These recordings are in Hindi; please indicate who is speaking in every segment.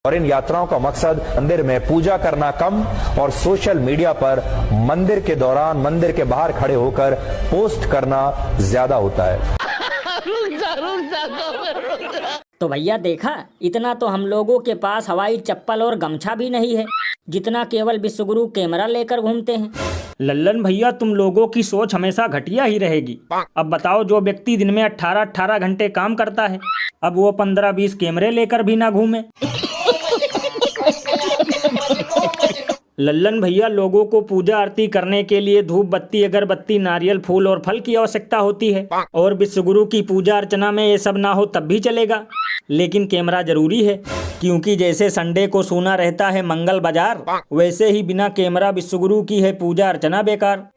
Speaker 1: और इन यात्राओं का मकसद मंदिर में पूजा करना कम और सोशल मीडिया पर मंदिर के दौरान मंदिर के बाहर खड़े होकर पोस्ट करना ज्यादा होता है।
Speaker 2: तो भैया देखा, इतना तो हम लोगों के पास हवाई चप्पल और गमछा भी नहीं है जितना केवल विश्वगुरु कैमरा लेकर घूमते हैं।
Speaker 3: लल्लन भैया, तुम लोगों की सोच हमेशा घटिया ही रहेगी। अब बताओ, जो व्यक्ति दिन में 18-18 घंटे काम करता है, अब वो 15-20 कैमरे लेकर भी ना घूमे। लल्लन भैया, लोगों को पूजा आरती करने के लिए धूप बत्ती, अगरबत्ती, नारियल, फूल और फल की आवश्यकता होती है, और विश्वगुरु की पूजा अर्चना में ये सब ना हो तब भी चलेगा, लेकिन कैमरा जरूरी है, क्योंकि जैसे संडे को सूना रहता है मंगल बाजार, वैसे ही बिना कैमरा विश्वगुरु की है पूजा अर्चना बेकार।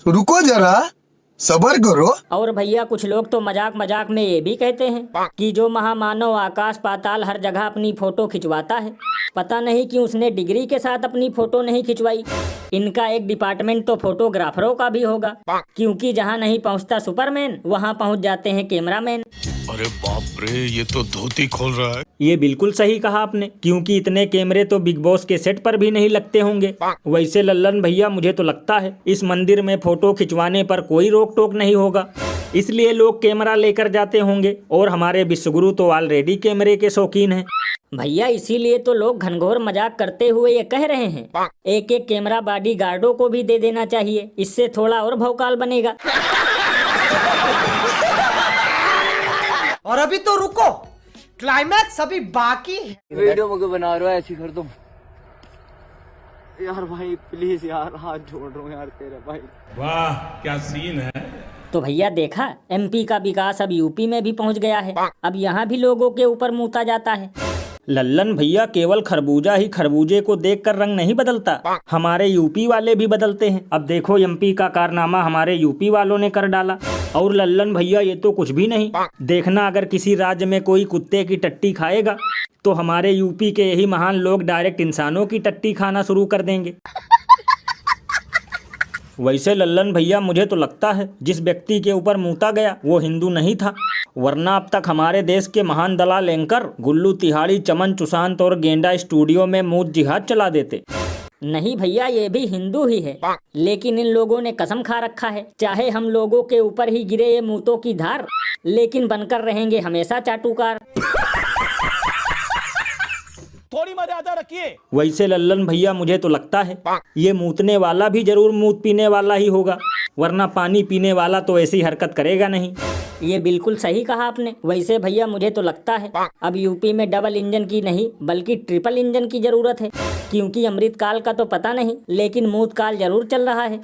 Speaker 4: रुको जरा, सबर करो।
Speaker 2: और भैया कुछ लोग तो मजाक मजाक में ये भी कहते हैं कि जो महामानव आकाश पाताल हर जगह अपनी फोटो खिंचवाता है, पता नहीं कि उसने डिग्री के साथ अपनी फोटो नहीं खिंचवाई। इनका एक डिपार्टमेंट तो फोटोग्राफरों का भी होगा, क्योंकि जहाँ नहीं पहुँचता सुपरमैन वहाँ पहुँच जाते हैं कैमरामैन।
Speaker 5: अरे बाप रे, ये तो धोती खोल रहा है।
Speaker 3: ये बिल्कुल सही कहा आपने, क्योंकि इतने कैमरे तो बिग बॉस के सेट पर भी नहीं लगते होंगे। वैसे लल्लन भैया, मुझे तो लगता है इस मंदिर में फोटो खिंचवाने पर कोई रोक टोक नहीं होगा, इसलिए लोग कैमरा लेकर जाते होंगे, और हमारे विश्वगुरु तो ऑलरेडी कैमरे के शौकीन हैं।
Speaker 2: भैया इसीलिए तो लोग घनघोर मजाक करते हुए ये कह रहे हैं एक एक कैमरा बॉडी गार्डों को भी दे देना चाहिए, इससे थोड़ा और भौकाल बनेगा।
Speaker 6: और अभी तो रुको, क्लाइमैक्स अभी बाकी है।
Speaker 7: वीडियो मुझे बना रहा है, ऐसी कर दो यार भाई, प्लीज यार, हाथ जोड़ रहा हूँ यार तेरे भाई।
Speaker 5: वाह क्या सीन है।
Speaker 2: तो भैया देखा, एमपी का विकास अब यूपी में भी पहुंच गया है, अब यहाँ भी लोगों के ऊपर मूता जाता है।
Speaker 3: लल्लन भैया, केवल खरबूजा ही खरबूजे को देखकर रंग नहीं बदलता, हमारे यूपी वाले भी बदलते हैं। अब देखो, एमपी का कारनामा हमारे यूपी वालों ने कर डाला। और लल्लन भैया, ये तो कुछ भी नहीं, देखना अगर किसी राज्य में कोई कुत्ते की टट्टी खाएगा तो हमारे यूपी के यही महान लोग डायरेक्ट इंसानों की टट्टी खाना शुरू कर देंगे। वैसे लल्लन भैया, मुझे तो लगता है जिस व्यक्ति के ऊपर मूता गया वो हिंदू नहीं था, वरना अब तक हमारे देश के महान दलाल एंकर गुल्लू तिहाड़ी, चमन चुसांत और गेंडा स्टूडियो में मूत जिहाद चला देते।
Speaker 2: नहीं भैया, ये भी हिंदू ही है, लेकिन इन लोगों ने कसम खा रखा है, चाहे हम लोगों के ऊपर ही गिरे ये मूतों की धार, लेकिन बनकर रहेंगे हमेशा चाटुकार।
Speaker 6: थोड़ी मर्यादा रखिए।
Speaker 3: वैसे लल्लन भैया, मुझे तो लगता है ये मूतने वाला भी जरूर मूत पीने वाला ही होगा, वरना पानी पीने वाला तो ऐसी हरकत करेगा नहीं।
Speaker 2: ये बिल्कुल सही कहा आपने। वैसे भैया मुझे तो लगता है अब यूपी में डबल इंजन की नहीं बल्कि ट्रिपल इंजन की जरूरत है, क्योंकि अमृतकाल का तो पता नहीं, लेकिन मूतकाल जरूर चल रहा है।